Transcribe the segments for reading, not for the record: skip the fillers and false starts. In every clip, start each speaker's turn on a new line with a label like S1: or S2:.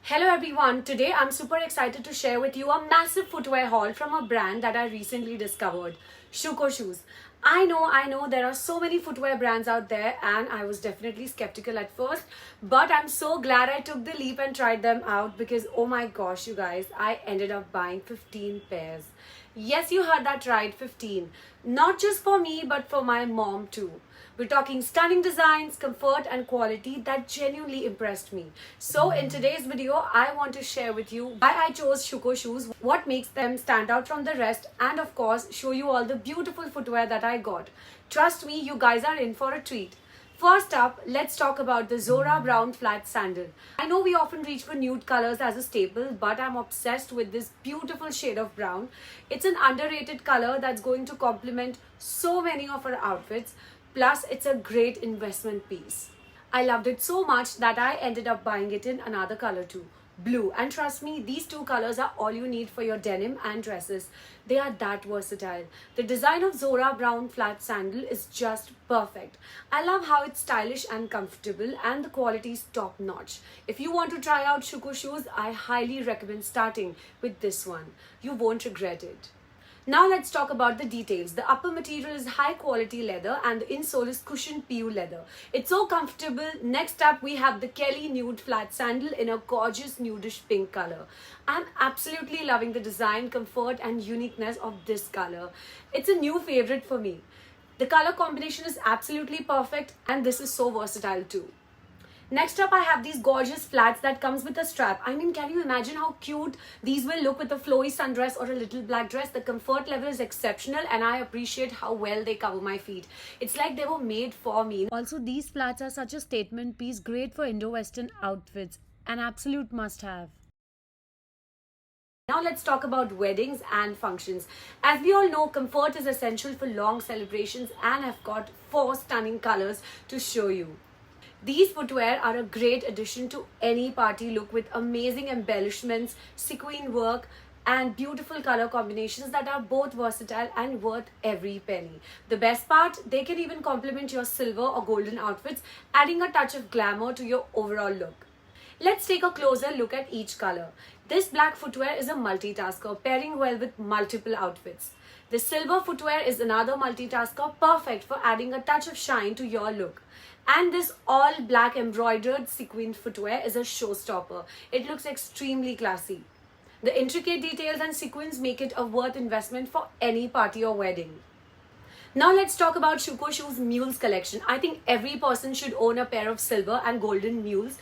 S1: Hello everyone, today I'm super excited to share with you a massive footwear haul from a brand that I recently discovered, Shuko Shoes. I know there are so many footwear brands out there and I was definitely skeptical at first, but I'm so glad I took the leap and tried them out because oh my gosh you guys, I ended up buying 15 pairs. Yes, you heard that right, 15. Not just for me but for my mom too. We're talking stunning designs, comfort and quality that genuinely impressed me. So in today's video, I want to share with you why I chose Shuko shoes, what makes them stand out from the rest, and of course, show you all the beautiful footwear that I got. Trust me, you guys are in for a treat. First up, let's talk about the Zora Brown Flat Sandal. I know we often reach for nude colors as a staple, but I'm obsessed with this beautiful shade of brown. It's an underrated color that's going to complement so many of our outfits. Plus, it's a great investment piece. I loved it so much that I ended up buying it in another color too, blue. And trust me, these two colors are all you need for your denim and dresses. They are that versatile. The design of Zora Brown Flat Sandal is just perfect. I love how it's stylish and comfortable and the quality is top notch. If you want to try out Shuko shoes, I highly recommend starting with this one. You won't regret it. Now let's talk about the details. The upper material is high quality leather and the insole is cushioned PU leather. It's so comfortable. Next up we have the Kelly Nude Flat Sandal in a gorgeous nudish pink color. I'm absolutely loving the design, comfort and uniqueness of this color. It's a new favorite for me. The color combination is absolutely perfect and this is so versatile too. Next up, I have these gorgeous flats that comes with a strap. I mean, can you imagine how cute these will look with a flowy sundress or a little black dress? The comfort level is exceptional and I appreciate how well they cover my feet. It's like they were made for me. Also, these flats are such a statement piece, great for Indo-Western outfits. An absolute must-have. Now let's talk about weddings and functions. As we all know, comfort is essential for long celebrations and I've got 4 stunning colors to show you. These footwear are a great addition to any party look with amazing embellishments, sequin work, and beautiful color combinations that are both versatile and worth every penny. The best part, they can even complement your silver or golden outfits, adding a touch of glamour to your overall look. Let's take a closer look at each color. This black footwear is a multitasker, pairing well with multiple outfits. The silver footwear is another multitasker, perfect for adding a touch of shine to your look. And this all black embroidered sequined footwear is a showstopper. It looks extremely classy. The intricate details and sequins make it a worth investment for any party or wedding. Now let's talk about Shuko Shoes Mules collection. I think every person should own a pair of silver and golden mules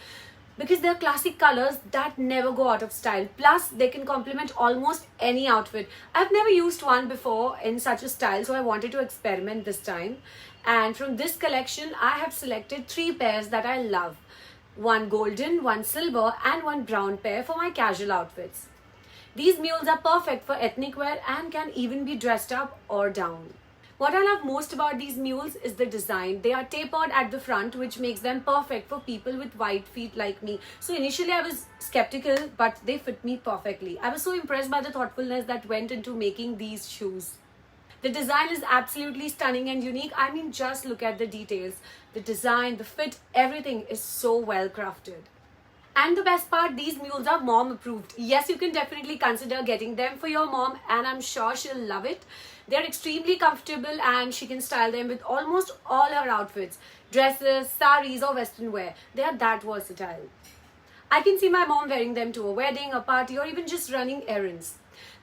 S1: because they're classic colors that never go out of style. Plus, they can complement almost any outfit. I've never used one before in such a style, so I wanted to experiment this time. And from this collection, I have selected 3 pairs that I love. One golden, one silver, and one brown pair for my casual outfits. These mules are perfect for ethnic wear and can even be dressed up or down. What I love most about these mules is the design. They are tapered at the front, which makes them perfect for people with wide feet like me. So initially I was skeptical, but they fit me perfectly. I was so impressed by the thoughtfulness that went into making these shoes. The design is absolutely stunning and unique. I mean, just look at the details. The design, the fit, everything is so well crafted. And the best part, these mules are mom approved. Yes, you can definitely consider getting them for your mom and I'm sure she'll love it. They're extremely comfortable and she can style them with almost all her outfits. Dresses, saris or western wear. They are that versatile. I can see my mom wearing them to a wedding, a party or even just running errands.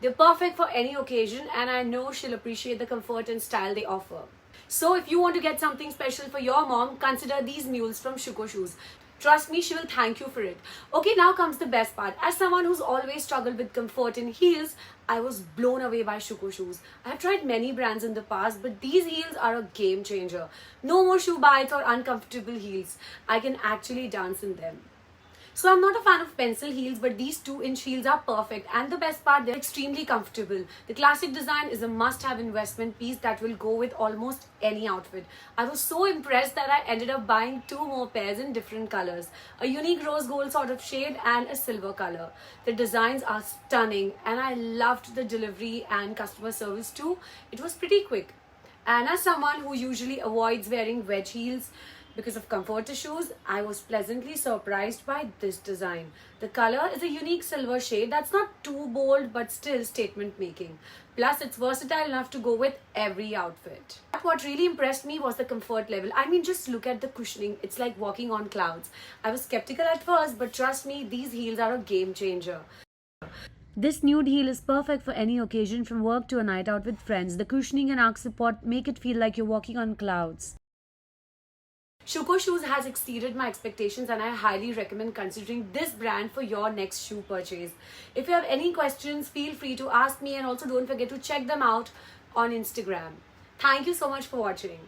S1: They're perfect for any occasion and I know she'll appreciate the comfort and style they offer. So if you want to get something special for your mom, consider these mules from Shuko Shoes. Trust me, she will thank you for it. Okay, now comes the best part. As someone who's always struggled with comfort in heels, I was blown away by Shuko shoes. I've tried many brands in the past, but these heels are a game changer. No more shoe bites or uncomfortable heels. I can actually dance in them. So I'm not a fan of pencil heels, but these 2-inch heels are perfect and the best part, they're extremely comfortable. The classic design is a must-have investment piece that will go with almost any outfit. I was so impressed that I ended up buying 2 more pairs in different colors. A unique rose gold sort of shade and a silver color. The designs are stunning and I loved the delivery and customer service too. It was pretty quick. And as someone who usually avoids wearing wedge heels, Because of comforter shoes, I was pleasantly surprised by this design. The color is a unique silver shade that's not too bold but still statement making. Plus, it's versatile enough to go with every outfit. But what really impressed me was the comfort level. I mean, just look at the cushioning. It's like walking on clouds. I was skeptical at first, but trust me, these heels are a game changer. This nude heel is perfect for any occasion, from work to a night out with friends. The cushioning and arch support make it feel like you're walking on clouds. Shuko Shoes has exceeded my expectations, and I highly recommend considering this brand for your next shoe purchase. If you have any questions, feel free to ask me, and also don't forget to check them out on Instagram. Thank you so much for watching.